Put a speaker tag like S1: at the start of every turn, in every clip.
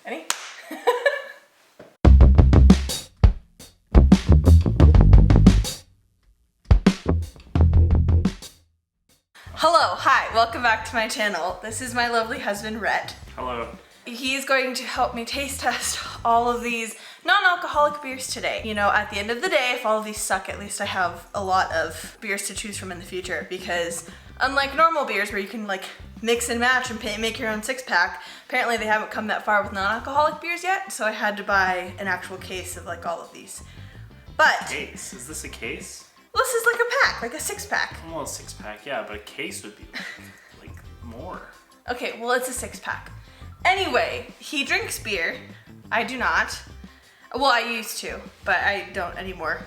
S1: Ready? Hello, hi, welcome back to my channel. This is my lovely husband, Rhett.
S2: Hello.
S1: He's going to help me taste test all of these non-alcoholic beers today. You know, at the end of the day, if all of these suck, at least I have a lot of beers to choose from in the future, because unlike normal beers where you can like mix and match and make your own six-pack, apparently they haven't come that far with non-alcoholic beers yet, so I had to buy an actual case of like all of these. But
S2: Case? Is this a case?
S1: this is like a pack, like a six-pack.
S2: Well, a six-pack, yeah, but a case would be like more.
S1: Okay, well it's a six-pack. Anyway, he drinks beer. I do not. Well, I used to, but I don't anymore.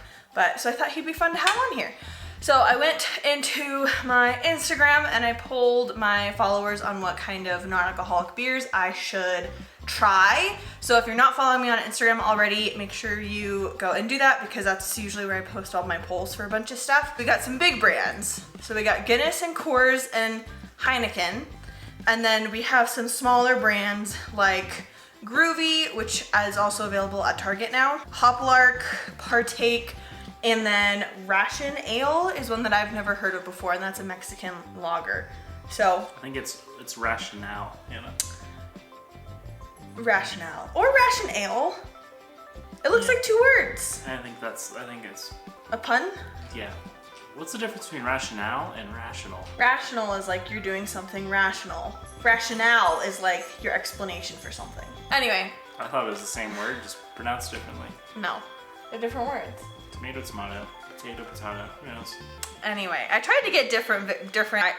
S1: So I thought he'd be fun to have on here. So I went into my Instagram and I polled my followers on what kind of non-alcoholic beers I should try. So if you're not following me on Instagram already, make sure you go and do that, because that's usually where I post all my polls for a bunch of stuff. We got some big brands. So we got Guinness and Coors and Heineken. And then we have some smaller brands like Groovy, which is also available at Target now, Hoplark, Partake, and then Ration Ale is one that I've never heard of before, and that's a Mexican lager. So
S2: I think it's Rationale, you know.
S1: Rationale or Ration Ale. It looks like two words.
S2: I think it's
S1: A pun?
S2: yeah. What's the difference between rationale and rational?
S1: Rational is like you're doing something rational. Rationale is like your explanation for something. Anyway,
S2: I thought it was the same word, just pronounced differently.
S1: no, they're different words.
S2: Tomato, tomato, potato, potato. Who knows?
S1: Anyway, I tried to get different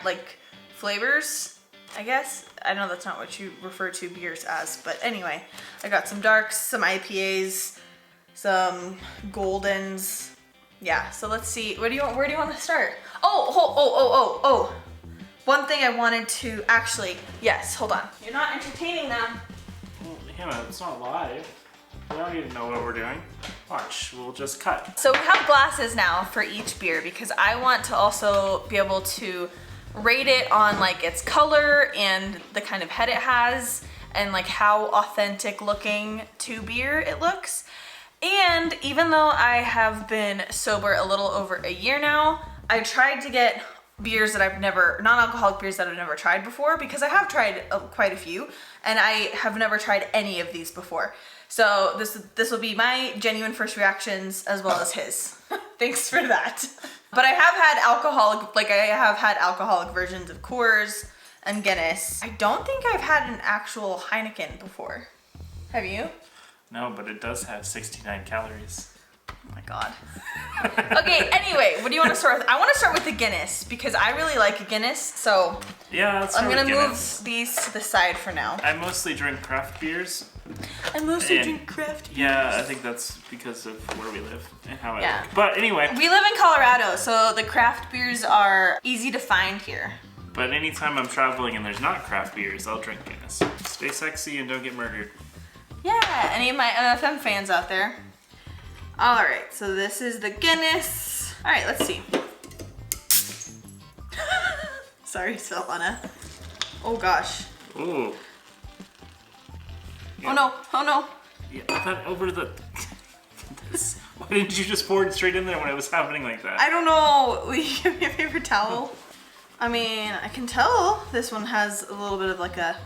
S1: like flavors, I guess. I know that's not what you refer to beers as, but anyway, I got some darks, some IPAs, some Goldens. Yeah, so let's see. Where do you want to start? Oh. One thing I wanted to actually, yes, hold on. You're not entertaining them.
S2: Well, Hannah, it's not live. We don't need to know what we're doing. Watch, we'll just cut.
S1: So we have glasses now for each beer, because I want to also be able to rate it on like its color and the kind of head it has and like how authentic looking to beer it looks. And even though I have been sober a little over a year now, I tried to get beers that non-alcoholic beers that I've never tried before, because I have tried quite a few and I have never tried any of these before. So this will be my genuine first reactions as well as his. Thanks for that. But I have had alcoholic versions of Coors and Guinness. I don't think I've had an actual Heineken before. Have you?
S2: No, but it does have 69 calories.
S1: Oh my god. Okay, anyway, what do you want to start with? I want to start with the Guinness, because I really like Guinness, so
S2: Yeah, let's
S1: I'm
S2: start
S1: gonna
S2: with
S1: move
S2: Guinness.
S1: these to the side for now.
S2: I mostly drink craft beers.
S1: I mostly
S2: And-
S1: drink craft beers.
S2: Yeah, I think that's because of where we live and how I
S1: Yeah.
S2: live. But anyway,
S1: We live in Colorado, so the craft beers are easy to find here.
S2: but anytime I'm traveling and there's not craft beers, I'll drink Guinness. Stay sexy and don't get murdered.
S1: Yeah, any of my MFM fans out there. All right, so this is the Guinness. All right, let's see. Sorry, Silvana. Oh gosh.
S2: Ooh.
S1: Oh no, oh no.
S2: Yeah, I thought over the... Why didn't you just pour it straight in there when it was happening like that?
S1: I don't know. Will you give me a paper towel? I mean, I can tell this one has a little bit of like a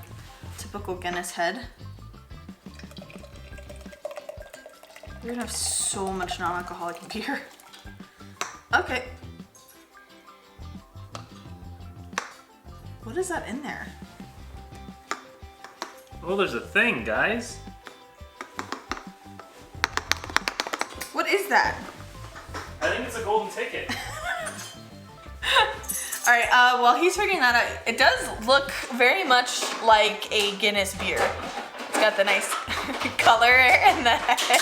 S1: typical Guinness head. We're gonna have so much non-alcoholic beer. Okay. What is that in there?
S2: Well, there's a thing, guys.
S1: What is that?
S2: I think it's a golden ticket.
S1: All right, while he's figuring that out, it does look very much like a Guinness beer. It's got the nice color and the head.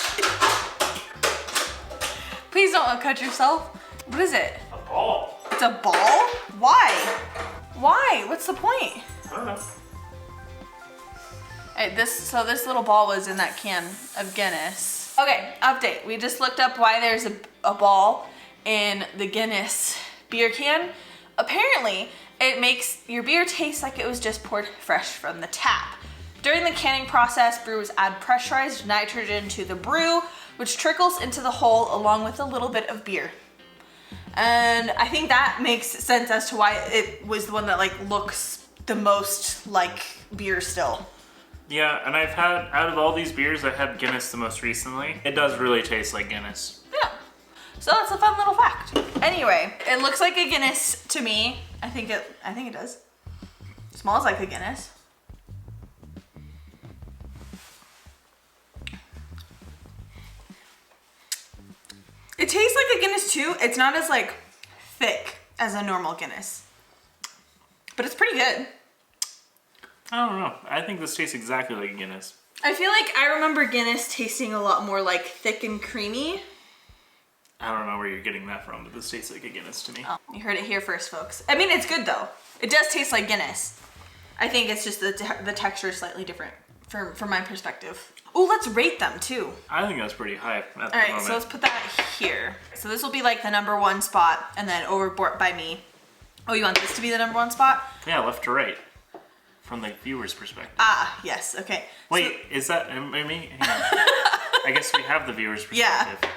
S1: Please don't cut yourself. What is it?
S2: A ball.
S1: It's a ball? Why? Why? What's the point?
S2: I don't know.
S1: Alright, this little ball was in that can of Guinness. Okay, update. We just looked up why there's a ball in the Guinness beer can. Apparently, it makes your beer taste like it was just poured fresh from the tap. During the canning process, brewers add pressurized nitrogen to the brew, which trickles into the hull along with a little bit of beer. And I think that makes sense as to why it was the one that like looks the most like beer still.
S2: Yeah, and I've had, out of all these beers, I had Guinness the most recently. It does really taste like Guinness.
S1: Yeah. So that's a fun little fact. Anyway, it looks like a Guinness to me. I think it does. It smells like a Guinness. It tastes like a Guinness too. It's not as like thick as a normal Guinness. But it's pretty good.
S2: I don't know. I think this tastes exactly like a Guinness.
S1: I feel like I remember Guinness tasting a lot more like thick and creamy.
S2: I don't know where you're getting that from, but this tastes like a Guinness to me.
S1: Oh, you heard it here first, folks. I mean, it's good though. It does taste like Guinness. I think it's just the texture is slightly different from my perspective. Oh, let's rate them too.
S2: I think that's pretty high at the moment.
S1: All right, so let's put that here. So this will be like the #1 spot, and then over by me. Oh, you want this to be the #1 spot?
S2: Yeah, left to right. From the viewer's perspective.
S1: Ah, yes, okay.
S2: Wait, is that me? Hang on. I guess we have the viewer's perspective.
S1: Yeah.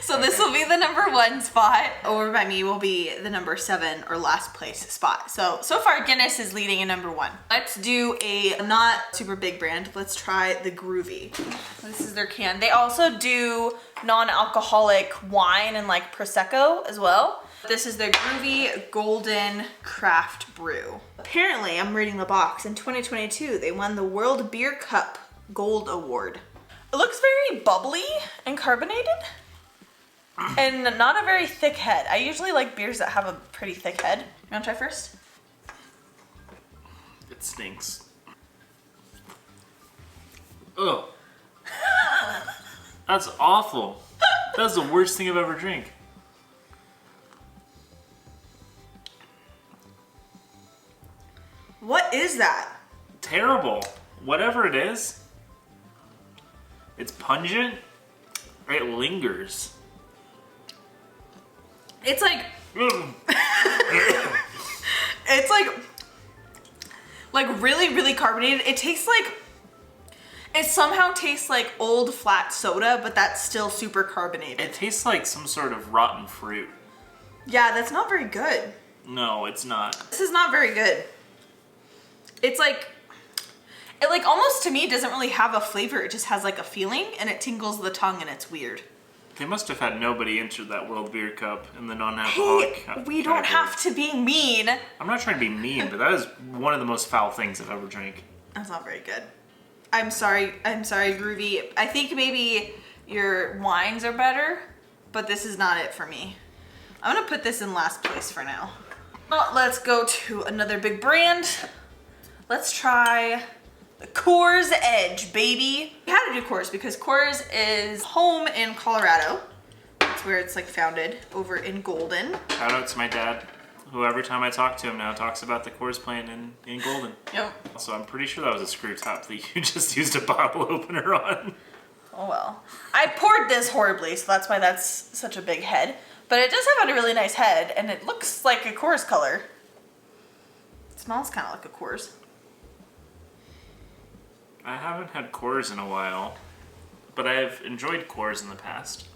S1: So this will be the #1 spot. Over by me will be the #7 or last place spot. So far Guinness is leading in #1. Let's do a not super big brand. Let's try the Groovy. This is their can. They also do non-alcoholic wine and like Prosecco as well. This is their Groovy Golden Craft Brew. Apparently, I'm reading the box, in 2022, they won the World Beer Cup Gold Award. It looks very bubbly and carbonated and not a very thick head. I usually like beers that have a pretty thick head. You wanna try first?
S2: It stinks. Ugh. That's awful. That's the worst thing I've ever drank.
S1: What is that?
S2: Terrible. Whatever it is, it's pungent. It lingers.
S1: It's like, it's like really, really carbonated. It tastes like, it somehow tastes like old flat soda, but that's still super carbonated.
S2: It tastes like some sort of rotten fruit.
S1: Yeah, that's not very good.
S2: No, it's not.
S1: This is not very good. It's like, it like almost to me doesn't really have a flavor. It just has like a feeling and it tingles the tongue and it's weird.
S2: They must have had nobody enter that World Beer Cup in the non-alcoholic
S1: Hey, we don't have to be mean.
S2: I'm not trying to be mean, but that is one of the most foul things I've ever drank.
S1: That's not very good. I'm sorry, Groovy. I think maybe your wines are better, but this is not it for me. I'm gonna put this in last place for now. Well, let's go to another big brand. Let's try the Coors Edge, baby. We had to do Coors because Coors is home in Colorado. That's where it's like founded, over in Golden.
S2: Shout out to my dad, who every time I talk to him now talks about the Coors plant in Golden.
S1: Yep.
S2: So I'm pretty sure that was a screw top that you just used a bottle opener on.
S1: Oh well. I poured this horribly, so that's why that's such a big head. But it does have a really nice head, and it looks like a Coors color. It smells kind of like a Coors.
S2: I haven't had Coors in a while, but I've enjoyed Coors in the past.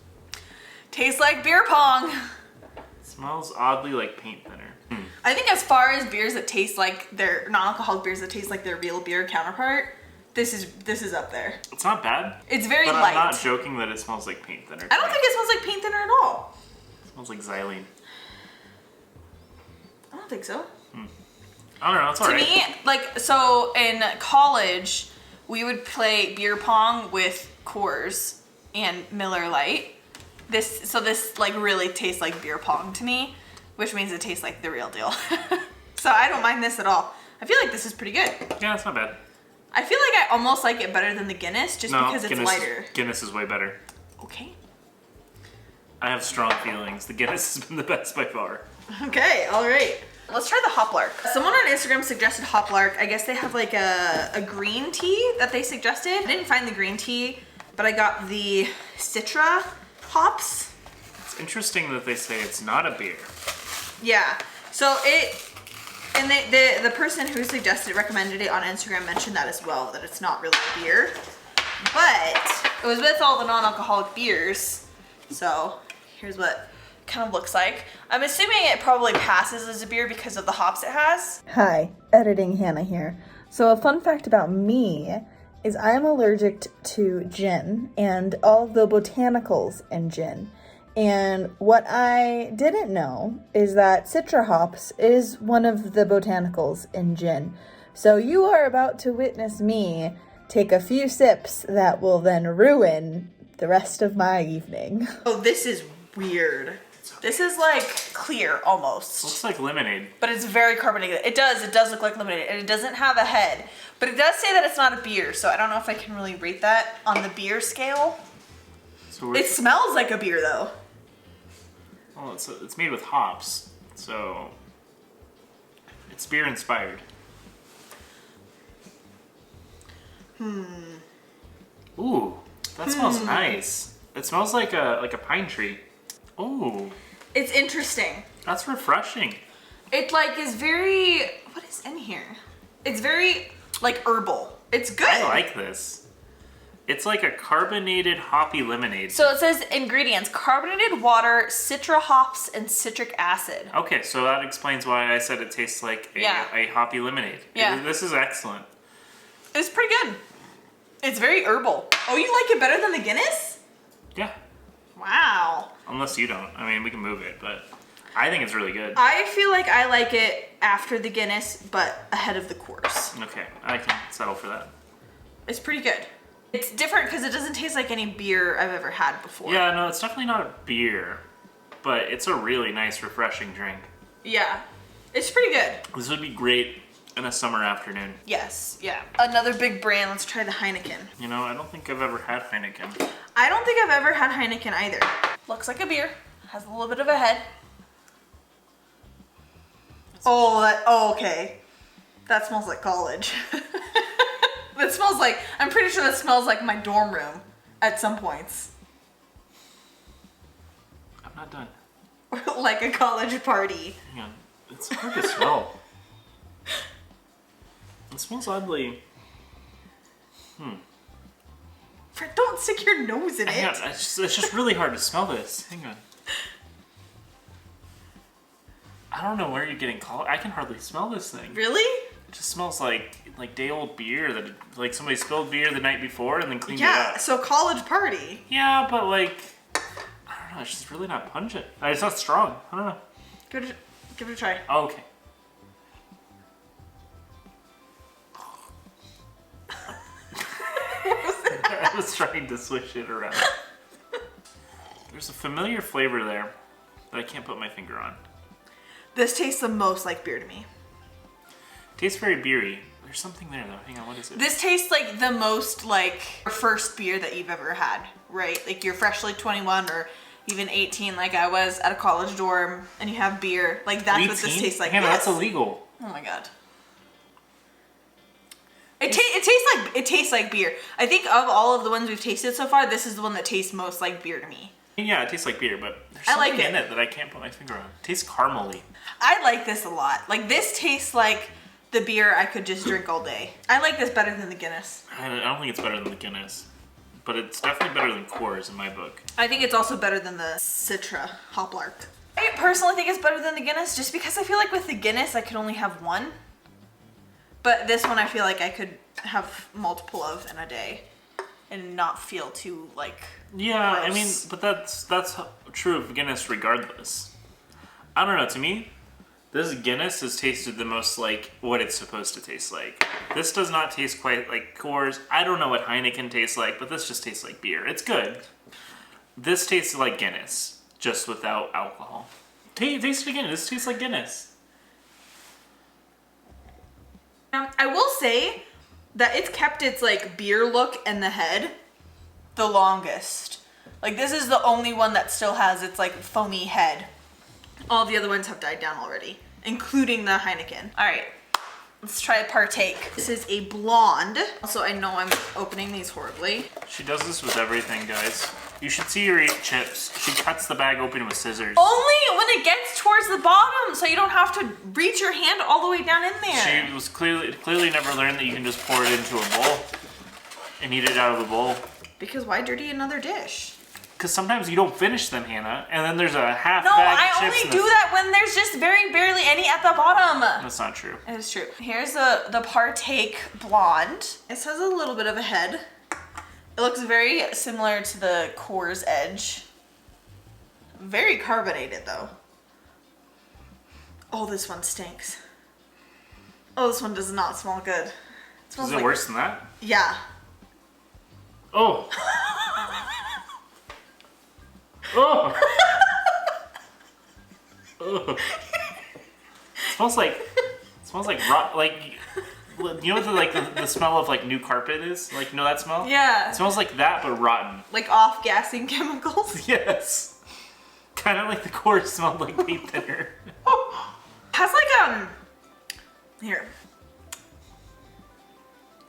S1: Tastes like beer pong.
S2: It smells oddly like paint thinner.
S1: I think as far as beers that taste like their non-alcoholic beers that taste like their real beer counterpart, this is up there.
S2: It's not bad.
S1: It's very
S2: but
S1: light.
S2: I'm not joking that it smells like paint thinner.
S1: I don't think it smells like paint thinner at all.
S2: It smells like xylene.
S1: I don't think so.
S2: I don't know, it's alright.
S1: To me, like, so in college, we would play beer pong with Coors and Miller Lite. This like really tastes like beer pong to me, which means it tastes like the real deal. So I don't mind this at all. I feel like this is pretty good.
S2: Yeah, it's not bad.
S1: I feel like I almost like it better than the Guinness just because it's lighter.
S2: Guinness is way better.
S1: Okay.
S2: I have strong feelings. The Guinness has been the best by far.
S1: Okay, all right. Let's try the Hoplark. Someone on Instagram suggested Hoplark. I guess they have like a green tea that they suggested. I didn't find the green tea, but I got the Citra hops.
S2: It's interesting that they say it's not a beer.
S1: Yeah, so it And the person who suggested, recommended it on Instagram mentioned that as well, that it's not really a beer. But it was with all the non-alcoholic beers. So here's what it kind of looks like. I'm assuming it probably passes as a beer because of the hops it has.
S3: Hi, editing Hannah here. So a fun fact about me is I'm allergic to gin and all of the botanicals in gin. And what I didn't know is that citra hops is one of the botanicals in gin. So you are about to witness me take a few sips that will then ruin the rest of my evening.
S1: Oh, this is weird. This is like clear almost.
S2: Looks like lemonade.
S1: But it's very carbonated. It does look like lemonade, and it doesn't have a head. But it does say that it's not a beer, so I don't know if I can really rate that on the beer scale.
S2: So
S1: It smells like a beer though.
S2: Well, it's made with hops, so it's beer inspired. Ooh, that smells nice. It smells like a pine tree. Ooh,
S1: It's interesting.
S2: that's refreshing.
S1: It like is very, what is in here? It's very like herbal. It's good.
S2: I like this. It's like a carbonated hoppy lemonade.
S1: So it says ingredients: carbonated water, citra hops, and citric acid.
S2: Okay, so that explains why I said it tastes like a hoppy lemonade.
S1: Yeah.
S2: This is excellent.
S1: It's pretty good. It's very herbal. Oh, you like it better than the Guinness?
S2: Yeah,
S1: Wow.
S2: unless you don't. I mean, we can move it, but I think it's really good.
S1: I feel like I like it after the Guinness, but ahead of the Coors.
S2: Okay, I can settle for that.
S1: It's pretty good. It's different because it doesn't taste like any beer I've ever had before.
S2: Yeah, no, it's definitely not a beer, but it's a really nice, refreshing drink.
S1: Yeah. It's pretty good.
S2: This would be great in a summer afternoon.
S1: Yes, yeah. Another big brand, let's try the Heineken.
S2: You know, I don't think I've ever had Heineken.
S1: I don't think I've ever had Heineken either. Looks like a beer. Has a little bit of a head. Oh, okay. That smells like college. That smells like, I'm pretty sure that smells like my dorm room at some points.
S2: I'm not done.
S1: Like a college party.
S2: Hang on. It's hard to smell. It smells oddly...
S1: Fred, don't stick your nose in it.
S2: Hang on, it's just really hard to smell this. Hang on. I don't know where you're getting I can hardly smell this thing.
S1: Really?
S2: It just smells like day old beer that like somebody spilled beer the night before and then cleaned it
S1: Yeah,
S2: up.
S1: so college party.
S2: Yeah, but like I don't know, it's just really not pungent. It's not strong. I don't know.
S1: Give it a try.
S2: Oh, okay. I was trying to swish it around. There's a familiar flavor there that I can't put my finger on.
S1: This tastes the most like beer to me.
S2: Tastes very beery. There's something there though. Hang on, what is it?
S1: This tastes like the most like first beer that you've ever had, right? Like you're freshly 21 or even 18 like I was at a college dorm and you have beer. Like that's
S2: 18?
S1: what this tastes like.
S2: Hang on,
S1: Yes.
S2: that's illegal.
S1: Oh my god. It tastes like beer. I think of all of the ones we've tasted so far, this is the one that tastes most like beer to me.
S2: Yeah, it tastes like beer, but there's
S1: I like
S2: something in
S1: it.
S2: it that I can't put my finger on. It tastes caramely.
S1: I like this a lot. Like this tastes like the beer I could just drink all day. I like this better than the Guinness.
S2: I don't think it's better than the Guinness, but it's definitely better than Coors in my book.
S1: I think it's also better than the Citra Hoplark. I personally think it's better than the Guinness just because I feel like with the Guinness I could only have one. But this one I feel like I could have multiple of in a day and not feel too like
S2: Yeah, I mean,
S1: gross.
S2: but that's true of Guinness regardless. I don't know, to me, this Guinness has tasted the most like what it's supposed to taste like. This does not taste quite like Coors. I don't know what Heineken tastes like, but this just tastes like beer. It's good. This tastes like Guinness, just without alcohol. Taste it again. This tastes like Guinness.
S1: I will say that it's kept its like beer look in the head the longest. Like this is the only one that still has its like foamy head. All the other ones have died down already, including the Heineken. All right, Let's try partake. This is a blonde. Also, I know I'm opening these horribly.
S2: She does this with everything, guys. You should see her eat chips. She cuts the bag open with scissors.
S1: Only when it gets towards the bottom, so you don't have to reach your hand all the way down in there.
S2: She was clearly never learned that you can just pour it into a bowl and eat it out of the bowl.
S1: Because why dirty another dish?
S2: Because sometimes you don't finish them, Hannah, and then there's a half
S1: No,
S2: bag of
S1: I
S2: chips.
S1: only do that when there's just very barely any at the bottom.
S2: That's not true.
S1: It is true. Here's the partake blonde. It has a little bit of a head. It looks very similar to the Coors Edge. Very carbonated though. Oh, this one stinks. Oh, this one does not smell good. It smells
S2: Is it worse than that?
S1: Yeah.
S2: Oh. Oh. Oh. It smells like rot, like, you know what the smell of like new carpet is? Like, you know that smell?
S1: Yeah.
S2: It smells like that, but rotten.
S1: Like off-gassing chemicals.
S2: Yes. Kind of like the Coors smelled like paint thinner.
S1: Has like here.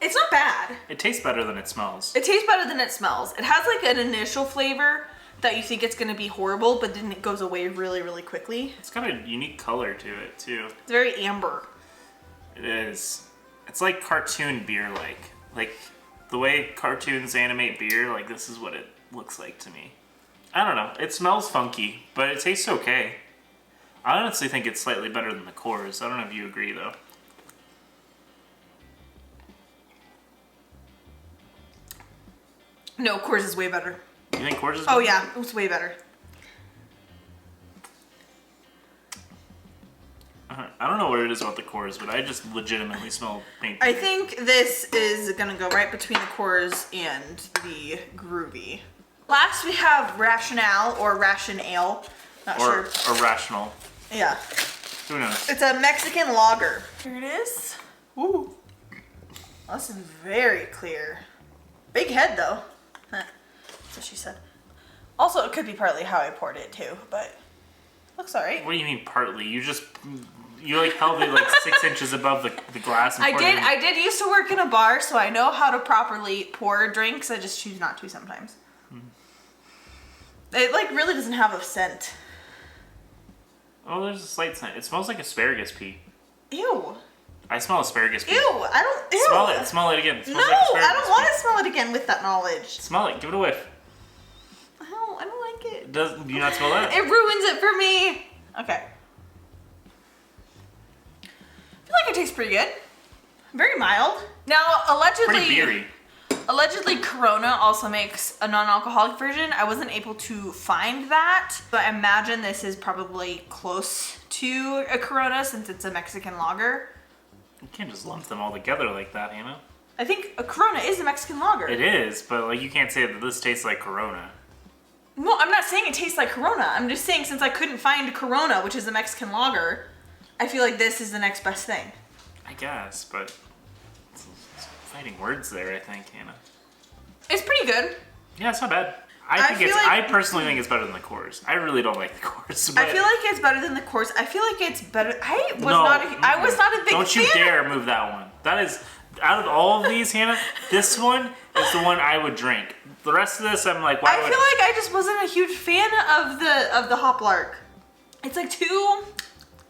S1: It's not bad.
S2: It tastes better than it smells.
S1: It tastes better than it smells. It has like an initial flavor that you think it's gonna be horrible, but then it goes away really, really quickly.
S2: It's got a unique color to it too.
S1: It's very amber.
S2: It is. It's like cartoon beer like the way cartoons animate beer, like this is what it looks like to me. I don't know. It smells funky, but it tastes okay. I honestly think it's slightly better than the Coors. I don't know if you agree though.
S1: No, Coors is way better.
S2: You think Coors is
S1: Oh
S2: better?
S1: yeah, it was way better.
S2: I don't know what it is about the Coors, but I just legitimately smell paint.
S1: I think this is gonna go right between the Coors and the Groovy. Last we have Rationale or Ration Ale. Not
S2: or
S1: sure.
S2: irrational.
S1: Yeah.
S2: Who knows?
S1: It's a Mexican lager. Here it is. Ooh. This is very clear. Big head though. Huh. That's what she said. Also, it could be partly how I poured it too, but looks alright.
S2: What do you mean partly? You like held it like 6 inches above the glass. And poured it in.
S1: I did used to work in a bar, so I know how to properly pour drinks. I just choose not to sometimes. It like really doesn't have a scent.
S2: Oh, there's a slight scent. It smells like asparagus pea.
S1: Ew.
S2: I smell asparagus pea.
S1: Ew. I don't. Ew.
S2: Smell it. Smell it again. It
S1: No,
S2: smells like asparagus
S1: I don't want
S2: pea.
S1: to smell it again with that knowledge.
S2: Smell it. Give it a whiff.
S1: I don't like it.
S2: Do you not smell that?
S1: It ruins it for me. Okay. I feel like it tastes pretty good. Very mild. Now,
S2: Pretty beery.
S1: allegedly Corona also makes a non-alcoholic version. I wasn't able to find that, but I imagine this is probably close to a Corona since it's a Mexican lager.
S2: You can't just lump them all together like that, Hannah.
S1: I think a Corona is a Mexican lager.
S2: It is, but like you can't say that this tastes like Corona.
S1: No, I'm not saying it tastes like Corona. I'm just saying since I couldn't find Corona, which is a Mexican lager, I feel like this is the next best thing.
S2: I guess, but it's fighting words there, I think, Hannah.
S1: It's pretty good.
S2: Yeah, it's not bad. I personally think it's better than the Coors. I really don't like the Coors.
S1: I feel like it's better than the Coors. I feel like it's better. I was not a big fan.
S2: Don't you dare move that one. That is, out of all of these, Hannah, this one is the one I would drink. The rest of this, I'm like, why
S1: I feel like I just wasn't a huge fan of the Hop Lark. It's like too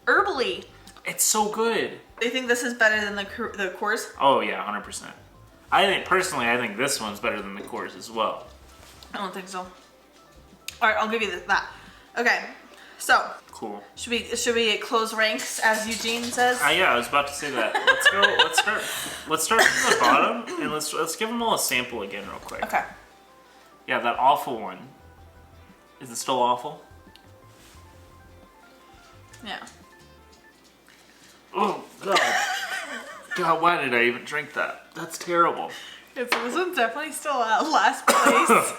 S1: herbally.
S2: It's so good.
S1: Do you think this is better than the Coors?
S2: Oh yeah, 100%. I think this one's better than the Coors as well.
S1: I don't think so. All right, I'll give you that. Okay, so
S2: Cool.
S1: should we close ranks as Eugene says?
S2: Yeah, I was about to say that. Let's start from the bottom and let's give them all a sample again real quick.
S1: Okay.
S2: Yeah, that awful one. Is it still awful?
S1: Yeah.
S2: Oh God. God, why did I even drink that? That's terrible.
S1: This one's definitely still at last place.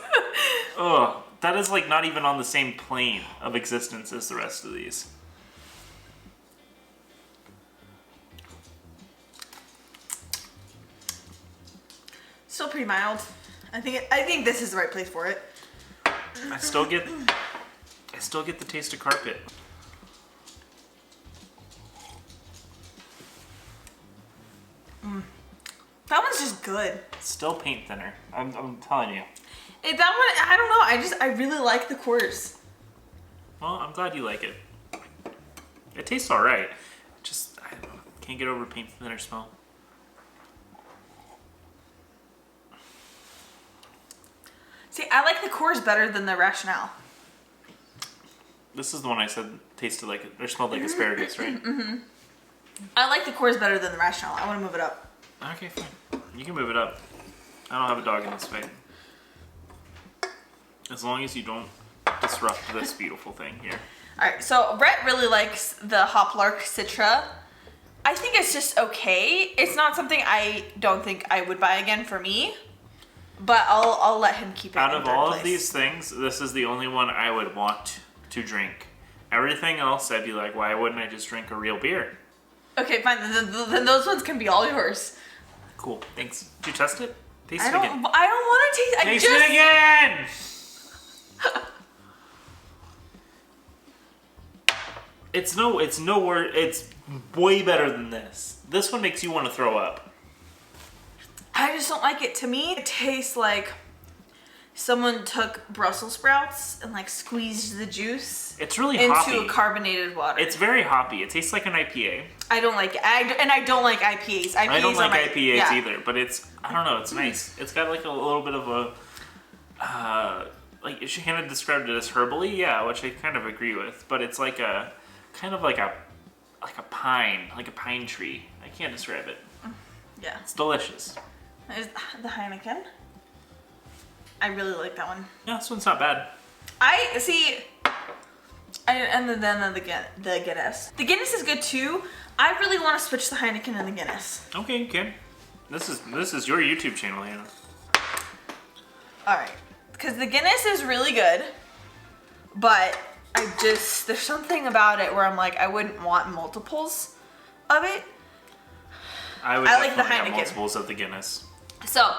S2: Ugh, that is like not even on the same plane of existence as the rest of these.
S1: Still pretty mild. I think this is the right place for it.
S2: I still get the taste of carpet.
S1: good.
S2: Still paint thinner. I'm telling you.
S1: That one, I don't know. I really like the Coors.
S2: Well, I'm glad you like it. It tastes all right. Just, I don't know. Can't get over paint thinner smell.
S1: See, I like the Coors better than the Rationale.
S2: This is the one I said tasted like, or smelled like asparagus, right?
S1: Mm-hmm. I like the Coors better than the Rationale. I want to move it up.
S2: Okay, fine. You can move it up. I don't have a dog in this fight. As long as you don't disrupt this beautiful thing here.
S1: Alright, so Rhett really likes the Hoplark Citra. I think it's just okay. It's not something I don't think I would buy again for me. But I'll let him keep it
S2: Out
S1: in
S2: of
S1: third
S2: all
S1: place.
S2: of these things, this is the only one I would want to drink. Everything else, I'd be like, why wouldn't I just drink a real beer?
S1: Okay, fine. Then those ones can be all yours.
S2: Cool, thanks. Did you test it? Taste
S1: I
S2: it
S1: don't
S2: again.
S1: want to taste.
S2: Taste it again! It's way better than this. This one makes you want to throw up.
S1: I just don't like it. To me, it tastes like someone took Brussels sprouts and like squeezed the juice
S2: It's really
S1: into
S2: hoppy.
S1: carbonated water.
S2: It's very hoppy. It tastes like an IPA.
S1: I don't like it. I don't like IPAs.
S2: I don't like IPAs
S1: yeah.
S2: either, but I don't know, it's nice. It's got like a little bit of a, like Hannah described it as herbally, yeah, which I kind of agree with, but it's like a, kind of like a pine tree. I can't describe it.
S1: Yeah.
S2: It's delicious.
S1: There's the Heineken. I really like that one.
S2: Yeah, this one's not bad.
S1: I see. And then the Guinness. The Guinness is good too. I really want to switch the Heineken and the Guinness.
S2: Okay. This is your YouTube channel, Hannah.
S1: All right, because the Guinness is really good, but there's something about it where I'm like, I wouldn't want multiples of it.
S2: I would
S1: I like the
S2: definitely have
S1: Heineken.
S2: multiples of the Guinness.
S1: So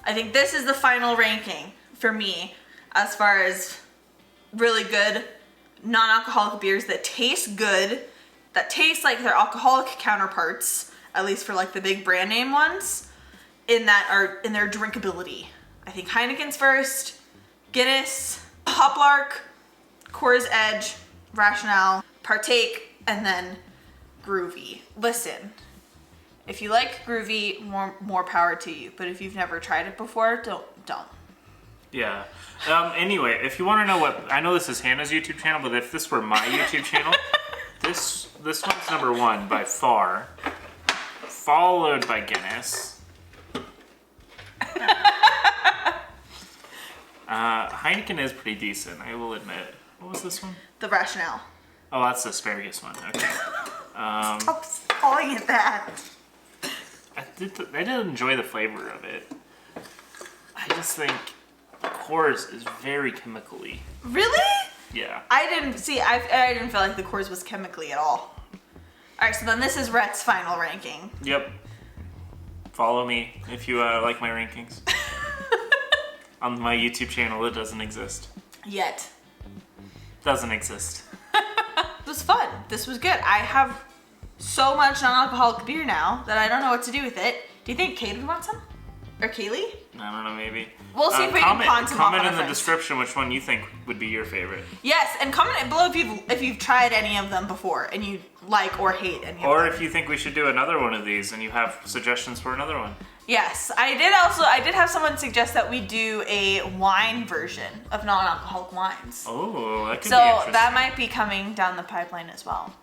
S1: I think this is the final ranking for me as far as really good non-alcoholic beers that taste good, that taste like their alcoholic counterparts, at least for like the big brand name ones, in their drinkability. I think Heineken's first, Guinness, Hoplark, Coors Edge, Rationale, Partake, and then Groovy. Listen, if you like Groovy, more power to you. But if you've never tried it before, don't.
S2: Yeah. Anyway, if you want to know what, I know this is Hannah's YouTube channel, but if this were my YouTube channel, this one's number one by far, followed by Guinness. Heineken is pretty decent, I will admit. What was this one?
S1: The Rationale.
S2: Oh, that's the asparagus one. Okay.
S1: Stop calling it that.
S2: I did enjoy the flavor of it. I just think Coors is very chemically.
S1: Really?
S2: Yeah.
S1: I didn't feel like the Coors was chemically at all. Alright, so then this is Rhett's final ranking.
S2: Yep. Follow me if you like my rankings. On my YouTube channel, it doesn't exist.
S1: Yet.
S2: Doesn't exist.
S1: It was fun. This was good. I have so much non-alcoholic beer now that I don't know what to do with it. Do you think Kate would want some? Or Kaylee?
S2: I don't know, maybe.
S1: We'll see if we can pawn some off
S2: Comment
S1: on
S2: in
S1: our
S2: the
S1: friends.
S2: description which one you think would be your favorite.
S1: Yes, and comment below if you've tried any of them before and you like or hate any of them.
S2: Or if you think we should do another one of these and you have suggestions for another one.
S1: Yes, I did have someone suggest that we do a wine version of non-alcoholic wines.
S2: Oh, that could be
S1: So
S2: interesting.
S1: that might be coming down the pipeline as well.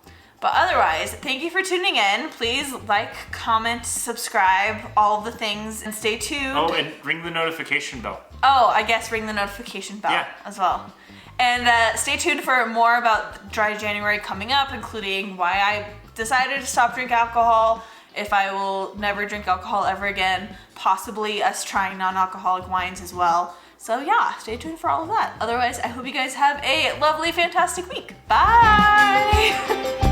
S1: But otherwise, thank you for tuning in. Please like, comment, subscribe, all the things, and stay tuned.
S2: Oh, and ring the notification bell.
S1: Oh, I guess ring the notification bell as well. And stay tuned for more about Dry January coming up, including why I decided to stop drinking alcohol, if I will never drink alcohol ever again, possibly us trying non-alcoholic wines as well. So yeah, stay tuned for all of that. Otherwise, I hope you guys have a lovely, fantastic week. Bye!